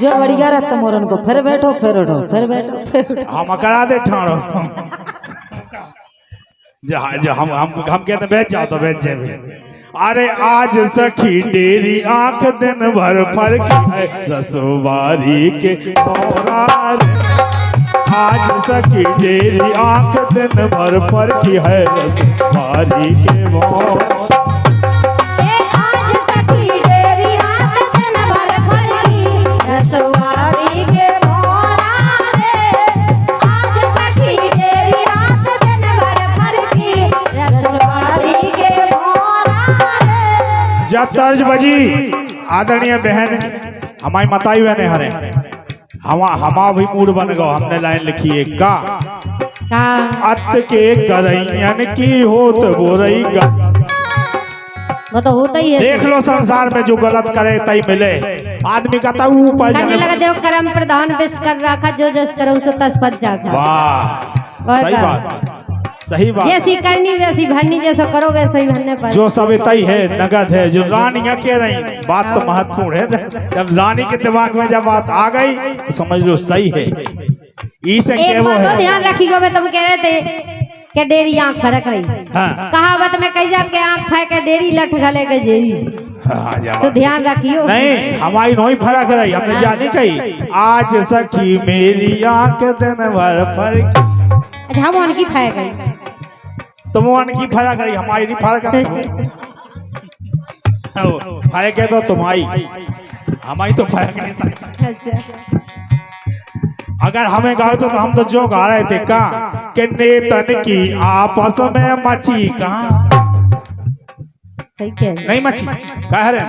जो बढ़िया रहता मोरन को फिर बैठो फिर उठो फिर बैठो फिर उठो। हम करा दे ठाड़ो जो हम कहते बैठ जाओ तो बैठ जाए। अरे आज सखी डेरी आंख दिन भर फर्क है रसवारी के मोरा। आज सखी डेरी आंख दिन भर फर्क है रसवारी के मोरा। जब तर्ज बजी आदरणीय बहन हमारी मताई बहने हरे हमा भी मूड बन गो। हमने लाइन लिखी है का अत के करैयन की होत बोरई गा। वो तो होता ही है। देख लो संसार में जो गलत करे तई मिले आदमी का तब ऊपर करने लगा। देखो कर्म प्रधान विष कर रखा जो जस करे उसे तस पद जाता। वाह सही बात सही बात। जैसी करनी वैसी भरनी जैसा करो वैसा ही भरने पर जो सब तय है नगद है। जो रानियां कह रही बात तो महत्वपूर्ण है। जब रानी के दिमाग में जब बात आ गई तो समझ लो सही है। एक बात तो ध्यान रखिएगा। मैं तुम कह रहे थे कि डेरी आंख फरक रही। हाँ। कहावत में कही जा के आंख फाय के डेरी लठ गले के जेरी। तो ध्यान रखियो। नहीं हमारी नहीं फरक रही। हमने जानी कही आज सखी मेरी आंख दिन भर फर्क। अच्छा हम उनकी फाय गई तुम उनकी फर्क रही हमारी नहीं फर्क फर्क है तो तुम्हारी हमारी तो फर्क नहीं सकता। अगर हमें गाओ तो हम तो जो गा रहे थे का कि नेतन की आपस में मची कहाँ। सही कह नहीं मची कह रहे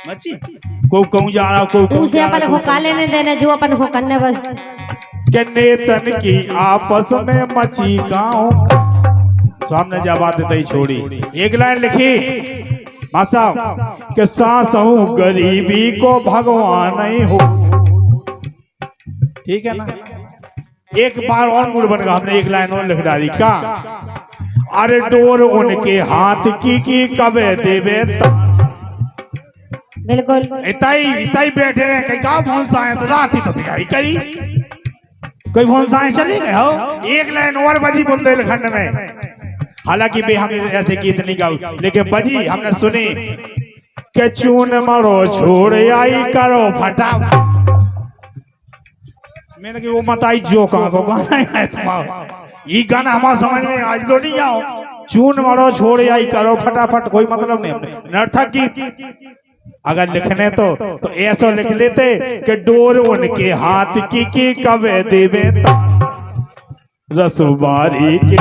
मची को कहूँ जा रहा को उसे अपन को काले ने देने जो अपन को करने बस कि नेतन की आपस में मची गाँव। सामने जब बात दे छोड़ी एक लाइन लिखी मासा कि सांस हूँ गरीबी को भगवान नहीं हो। ठीक है ना। एक बार और मूड बन गया। हमने एक लाइन और लिख डाली का अरे डोर उनके हाथ की कबे देवे। बिल्कुल इताई बैठे रहे कहीं गाँव भौंसाए तो रात ही तो तैयारी करी कोई भौंसाए चले गए हो। एक लाइन और बजी बुंदेलखंड में। हालांकि भी हमने ऐसे गीत नहीं गाओ लेकिन बजी हमने सुनी कि चून मरो छोड़ आई करो फटा। मैंने कि वो मत आई जो कहाँ को गाना है तुम्हारा ये गाना हमारा समझ में आज तो नहीं आओ। चून मरो छोड़ आई करो फटाफट कोई मतलब नहीं। नर्थक गीत अगर लिखने तो ऐसा लिख लेते कि डोर उनके हाथ की कबे देवे रसवारी के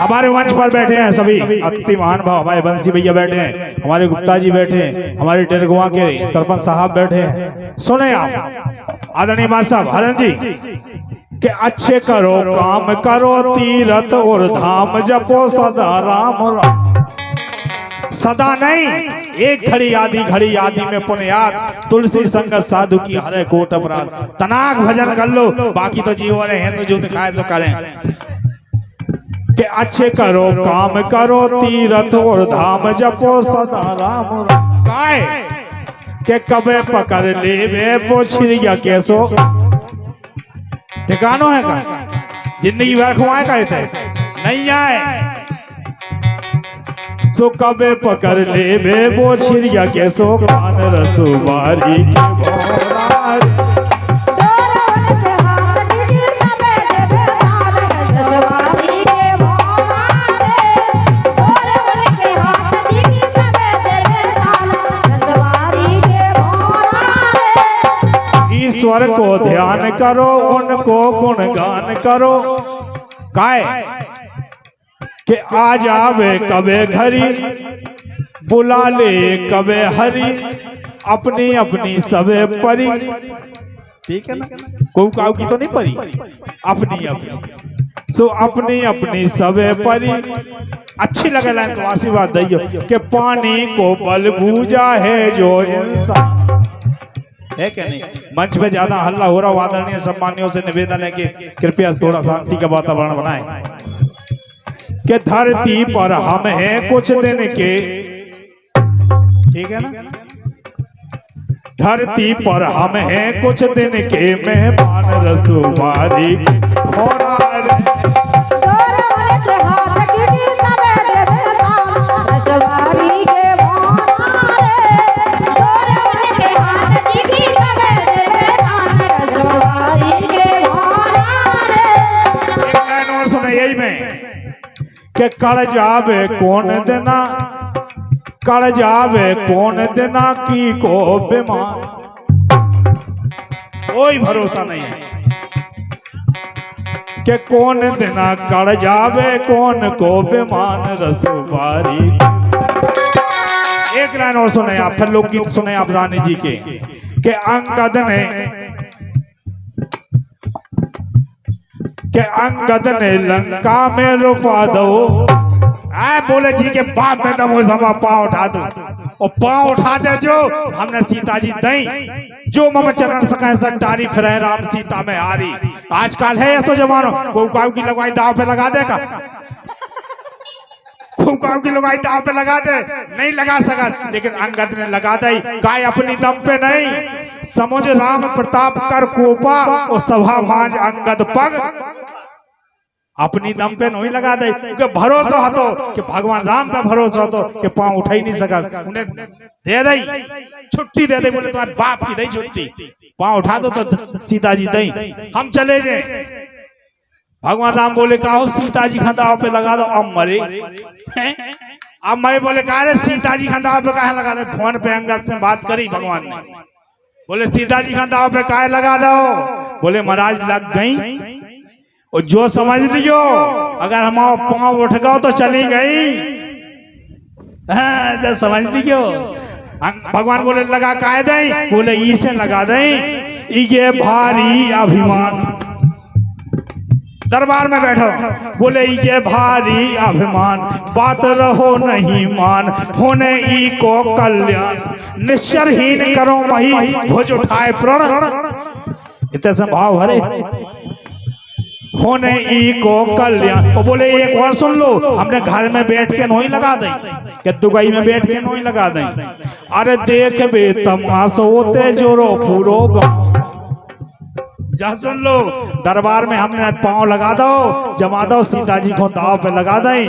हमारे मंच पर बैठे हैं सभी अतिथि महान भाव। हमारे बंसी भैया बैठे हैं, हमारे गुप्ता जी बैठे हैं, हमारे टेरगुआ के सरपंच साहब बैठे हैं। सुने आप आदरणीय मां साहब हरन जी कि अच्छे करो काम करो तीरथ और धाम जपो सदा राम राम। सदा नहीं एक घड़ी आदि में पुण्यात तुलसी संगत साधु की हरे कोट अपराध। तनाक भजन कर लो बाकी तो जीव रहे हैं जो दिखाए सो करें। कि अच्छे करो काम करो तीरथ और धाम जपो सदा राम राम। काय के कबे पकड़ ले वे पोछिया कैसो ठिकानो है का जिंदगी भर खुआए का थे नहीं आए सो कबे पकड़ ले वे पोछिया कैसो कान रसुमारी ईश्वर को ध्यान करो उनको गुणगान करो। काय के आ जावे कबे घरी बुला ले कबे हरी अपनी अपनी सबे परी। ठीक है ना कोई काऊ की तो नहीं परी अपनी अपनी सो अपनी अपनी सबे परी। अच्छी लगे लाइन तो आशीर्वाद दियो कि पानी को बल बूझा है जो इंसान। है क्या नहीं? मंच पे ज्यादा हल्ला हो रहा, आदरणीय सम्मानियों से निवेदन है कि कृपया थोड़ा शांति का वातावरण बनाएं। कि धरती पर हम हैं कुछ दिन के, ठीक है ना? धरती पर हम हैं कुछ दिन के मेहमान रसूमारी यही में के कड़ जावे कौन देना, कड़ जावे कौन देना की को बीमार, कोई भरोसा नहीं है कि कौन देना कड़ जावे कौन को बीमान रसूबारी। एक लाइन और सुने आप, फिर लोकगीत सुने आप रानी जी के अंगद ने लंका में रुपा दो। बोले जी के बाप में दम समा पाँव उठा दो, और पाँव उठा दे जो हमने सीता जी दई, जो मम चरण सके संतारी फिर राम सीता में हारी। आजकल है ऐसा जमानो, कोई की लगवाई दाव पे लगा देगा, की लगाई दाव पे लगा दे, नहीं लगा सका, लेकिन अंगद ने लगा दी। गाय अपनी दम पे नहीं, समुझ राम प्रताप कर कोपा, और सभा भांज अंगद पग, अपनी दम पे नहीं लगा दे, क्योंकि भरोसा हो तो कि भगवान राम पे भरोसा हो तो कि पांव उठा ही नहीं सका, उन्हें दे दी छुट्टी, दे दे, बोले तुम्हारे बाप की दी छुट्टी, पांव उठा दो तो सीता जी दई, हम चले गए। भगवान राम बोले कहो सीता जी खंदाव पे लगा दो, अब मरे। अब मरे बोले कहा रे सीता जी खंदाव पे कहा लगा दो, फोन पे अंगद से बात करी भगवान ने, बोले सीता जी खंदाव पे कहा लगा दो, बोले महाराज लग गई, और जो समझ लियो अगर हम पाँव उठ गओ तो चली गई, जो समझ लियो। भगवान बोले लगा काहे दई, बोले ई से लगा दई, ये भारी अभिमान, दरबार में बैठो, बोले ये भारी अभिमान, बात रहो नहीं मान, होने ई को कल्याण, निश्चरहीन करो मही, भुज उठाए प्रण, इतने से भाव भरे, होने ई को कल्याण। वो बोले एक और सुन लो, हमने घर में बैठ के नहीं लगा दें, कि दुबई में बैठ के नहीं लगा दें, अरे देख बे तमाशोते जोरो पूरो गाँव, जा सुन लो, दरबार में हमने पांव लगा दो, जमा दो, सीता जी को दाव पे लगा दें,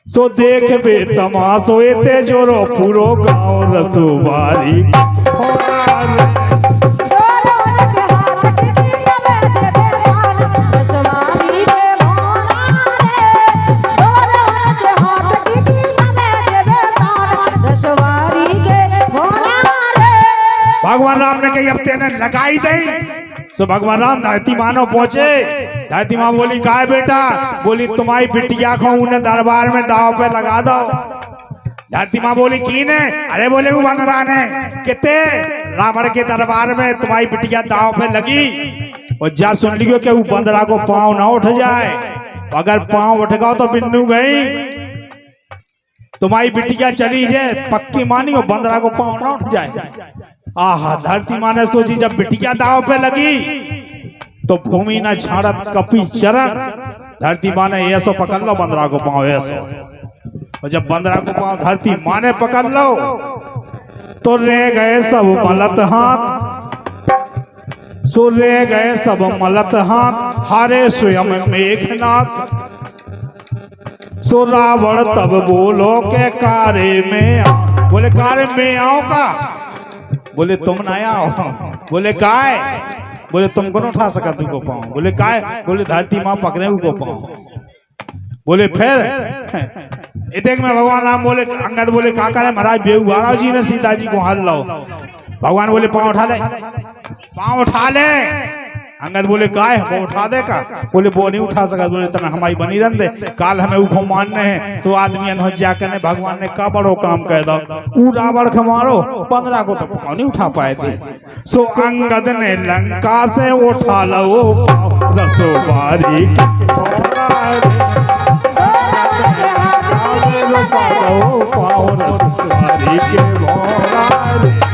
सो देख बे तमाशोते जोरो पूरो गाँव रसूबारी। भगवान राम ने कही अब तेने लगाई दई, तो भगवान राम धरती मानो पहुंचे, धरती माँ बोली कहा बेटा, बोली तुम्हारी बिटिया को उन्हें दरबार में दाव पे लगा दो। धरती माँ बोली की ने, अरे बोले वो बंदरा ने, कितने रावण के दरबार में तुम्हारी बिटिया दाव पे लगी, और जा सुन लियो कि वो बंदरा को पाँव ना उठ जाए, अगर पाँव उठ गओ तो बिन्नू गई, तुम्हारी बिटिया चली जाए पक्की मानी, और बंदरा को पाँव ना उठ जाए। आहा, धरती माँ ने सोची जब बिटिया दाव पे लगी तो भूमि न छाड़त कपी चरण, धरती माँ ने ऐसो पकड़ लो बंदरा को पाँव ऐसो, और जब बंदरा को पाँव धरती माँ ने पकड़ लो तो रह गए सब मलत हाथ, सो रह गए सब मलत हाथ, हारे स्वयं मेघनाथ, सो रावण तब बोलो के कारे में आओ, बोले कारे में आओ का, बोले तुम ना आओ, बोले काय, बोले तुमको ना उठा सका तुमको पाँव, बोले काय, बोले धरती माँ पकड़े उनको पाँव, बोले फिर देख में भगवान राम बोले, अंगद बोले का करे महाराज बेहुआरा जी ने सीता जी को हाल लाओ, भगवान बोले पाँव उठा ले, पाँव उठा ले, अंगद बोले काय वो उठा दे का, बोले वो नहीं उठा सका, बोले तना हमारी बनी रन दे, काल हमें उखो मानने हैं, तो आदमी अनहो जाकर ने भगवान ने का बड़ो काम कह दो, ऊ रावण खमारो 15 को तो नहीं उठा पाए थे, सो अंगद ने लंका से उठा लो रसूबारी, पाओ रसूबारी के